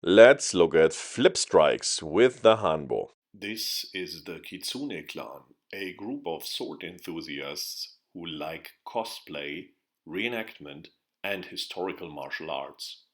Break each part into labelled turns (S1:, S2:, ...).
S1: Let's look at flip strikes with the Hanbo.
S2: This is the Kitsune clan, a group of sword enthusiasts who like cosplay, reenactment, and historical martial arts.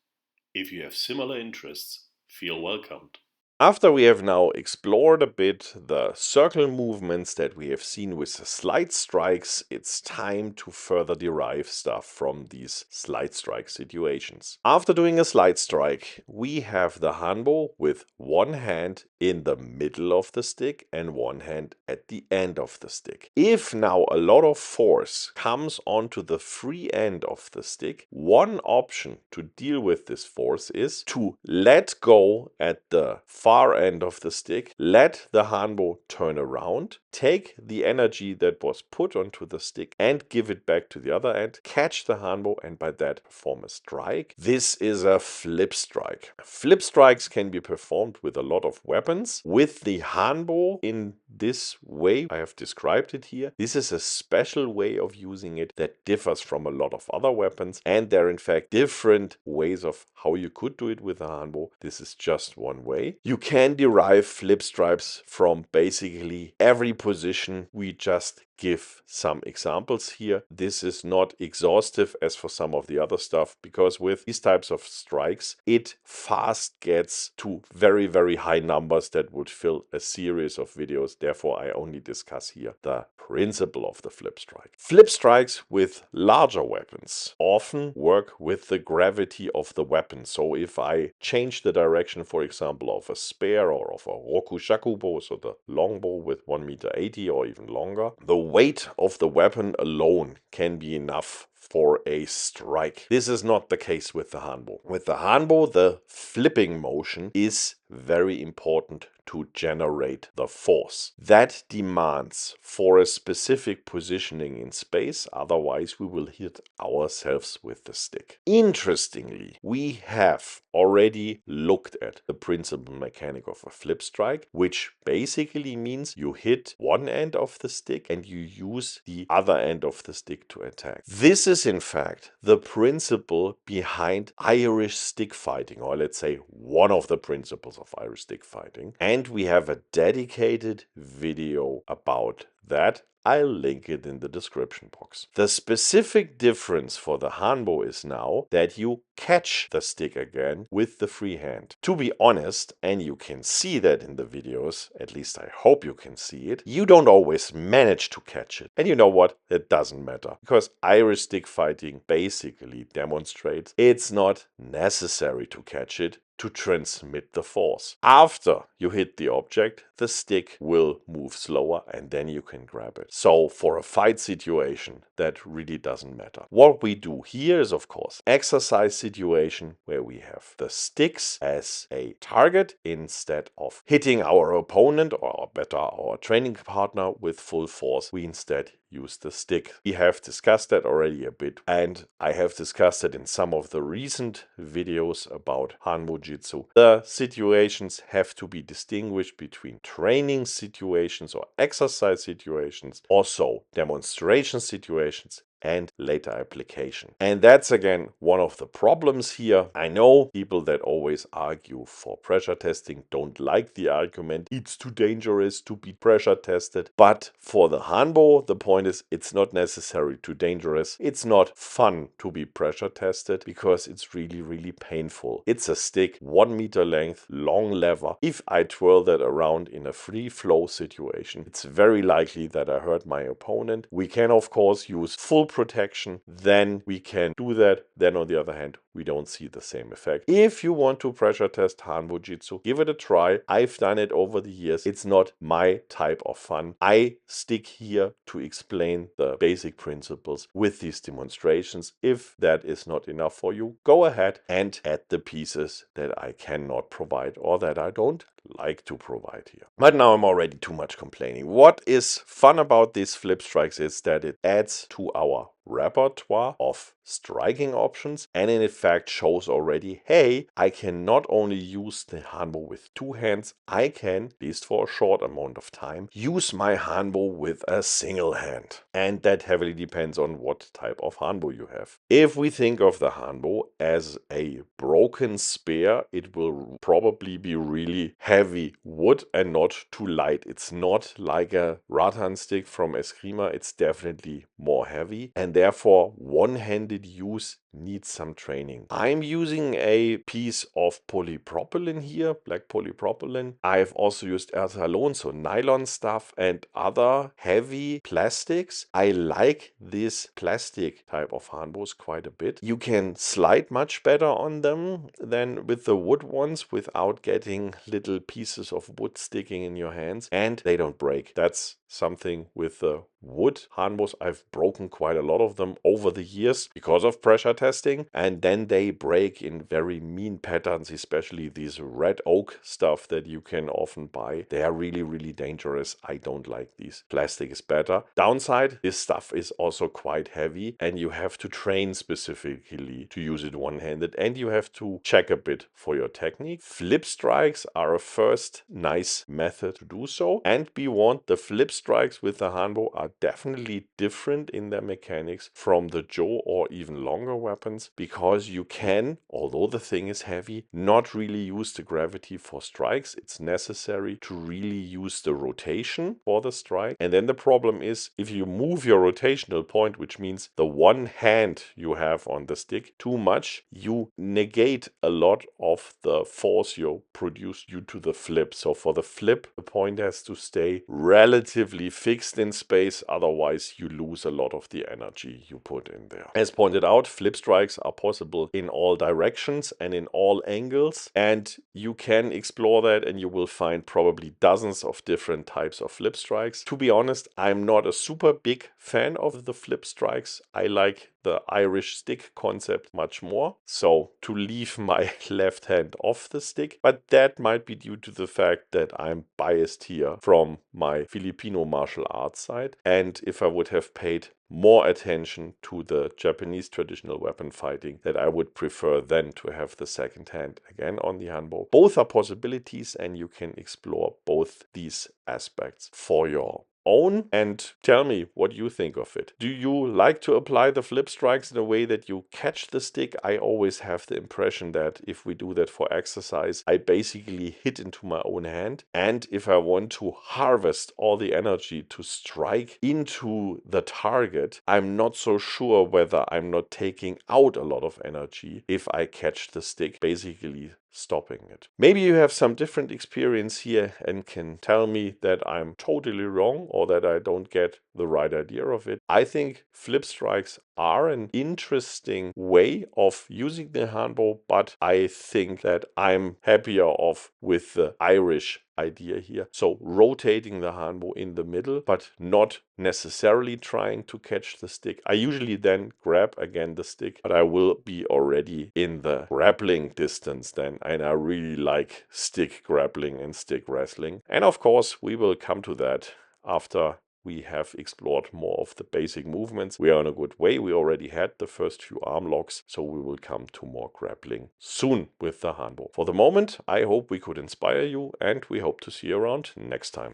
S2: If you have similar interests, feel welcomed.
S1: After we have now explored a bit the circle movements that we have seen with the slide strikes, it's time to further derive stuff from these slide strike situations. After doing a slide strike, we have the Hanbo with one hand in the middle of the stick and one hand at the end of the stick. If now a lot of force comes onto the free end of the stick, one option to deal with this force is to let go at the far end of the stick, let the Hanbo turn around, take the energy that was put onto the stick and give it back to the other end, catch the Hanbo and by that perform a strike. This is a flip strike. Flip strikes can be performed with a lot of weapons. With the Hanbo in this way, I have described it here. This is a special way of using it that differs from a lot of other weapons, and there are in fact different ways of how you could do it with the Hanbo. This is just one way. You can derive flip strikes from basically every position. We just give some examples here. This is not exhaustive as for some of the other stuff, because with these types of strikes, it fast gets to very, very high numbers that would fill a series of videos. Therefore, I only discuss here the principle of the flip strike. Flip strikes with larger weapons often work with the gravity of the weapon. So if I change the direction, for example, of a spear or of a san-shaku-bo, so the longbow with 1.80 m or even longer, the weight of the weapon alone can be enough for a strike. This is not the case with the Hanbo. With the Hanbo, the flipping motion is very important to generate the force. That demands for a specific positioning in space, otherwise we will hit ourselves with the stick. Interestingly, we have already looked at the principal mechanic of a flip strike, which basically means you hit one end of the stick and you use the other end of the stick to attack. This is in fact the principle behind Irish stick fighting, or let's say one of the principles of Irish stick fighting. And we have a dedicated video about that. I'll link it in the description box. The specific difference for the Hanbo is now that you catch the stick again with the free hand. To be honest, and you can see that in the videos, at least I hope you can see it, you don't always manage to catch it. And you know what? It doesn't matter, because Irish stick fighting basically demonstrates it's not necessary to catch it to transmit the force. After you hit the object, the stick will move slower and then you can grab it. So for a fight situation, that really doesn't matter. What we do here is, of course, exercise situation where we have the sticks as a target instead of hitting our opponent or better our training partner with full force. We instead use the stick. We have discussed that already a bit, and I have discussed it in some of the recent videos about Hanbo-JiTsu. The situations have to be distinguished between training situations or exercise situations, also demonstration situations, and later application. And that's again one of the problems here. I know people that always argue for pressure testing don't like the argument, it's too dangerous to be pressure tested. But for the Hanbo, the point is it's not necessarily too dangerous. It's not fun to be pressure tested because it's really, really painful. It's a stick, 1 meter length, long lever. If I twirl that around in a free flow situation, it's very likely that I hurt my opponent. We can of course use full protection, then we can do that. Then on the other hand, we don't see the same effect. If you want to pressure test Hanbo-JiTsu, give it a try. I've done it over the years. It's not my type of fun. I stick here to explain the basic principles with these demonstrations. If that is not enough for you, go ahead and add the pieces that I cannot provide or that I don't like to provide here. But now I'm already too much complaining. What is fun about these flip strikes is that it adds to our repertoire of striking options, and in fact shows already, hey, I can not only use the Hanbo with two hands, I can, at least for a short amount of time, use my Hanbo with a single hand. And that heavily depends on what type of Hanbo you have. If we think of the Hanbo as a broken spear, it will probably be really heavy wood and not too light. It's not like a rattan stick from Eskrima, it's definitely more heavy, and therefore one-handed use needs some training. I'm using a piece of polypropylene here, black polypropylene. I've also used ertalon, so nylon stuff, and other heavy plastics. I like this plastic type of Hanbos quite a bit. You can slide much better on them than with the wood ones without getting little pieces of wood sticking in your hands, and they don't break. That's something with the wood Hanbos. I've broken quite a lot of them over the years because of pressure testing, and then they break in very mean patterns, especially these red oak stuff that you can often buy. They are really, really dangerous. I don't like these. Plastic is better. Downside, this stuff is also quite heavy, and you have to train specifically to use it one-handed, and you have to check a bit for your technique. Flip strikes are a first nice method to do so, and be warned, the flip strikes with the Hanbo are definitely different in their mechanics from the Jo or even longer weapons, because you can, although the thing is heavy, not really use the gravity for strikes. It's necessary to really use the rotation for the strike. And then the problem is, if you move your rotational point, which means the one hand you have on the stick, too much, you negate a lot of the force you produce due to the flip. So for the flip, the point has to stay relatively fixed in space, otherwise you lose a lot of the energy you put in there. As pointed out, flip strikes are possible in all directions and in all angles, and you can explore that and you will find probably dozens of different types of flip strikes. To be honest, I'm not a super big fan of the flip strikes. I like the Irish stick concept much more, so to leave my left hand off the stick, but that might be due to the fact that I'm biased here from my Filipino martial arts side, and if I would have paid more attention to the Japanese traditional weapon fighting, that I would prefer then to have the second hand again on the Hanbo. Both are possibilities, and you can explore both these aspects for your own and tell me what you think of it. Do you like to apply the flip strikes in a way that you catch the stick? I always have the impression that if we do that for exercise, I basically hit into my own hand, and if I want to harvest all the energy to strike into the target, I'm not so sure whether I'm not taking out a lot of energy if I catch the stick, basically stopping it. Maybe you have some different experience here and can tell me that I'm totally wrong or that I don't get the right idea of it. I think flip strikes are an interesting way of using the Hanbo, but I think that I'm happier off with the Irish idea here. So rotating the Hanbo in the middle, but not necessarily trying to catch the stick. I usually then grab again the stick, but I will be already in the grappling distance then, and I really like stick grappling and stick wrestling. And of course, we will come to that after we have explored more of the basic movements. We are in a good way. We already had the first few arm locks, so we will come to more grappling soon with the Hanbo. For the moment, I hope we could inspire you, and we hope to see you around next time.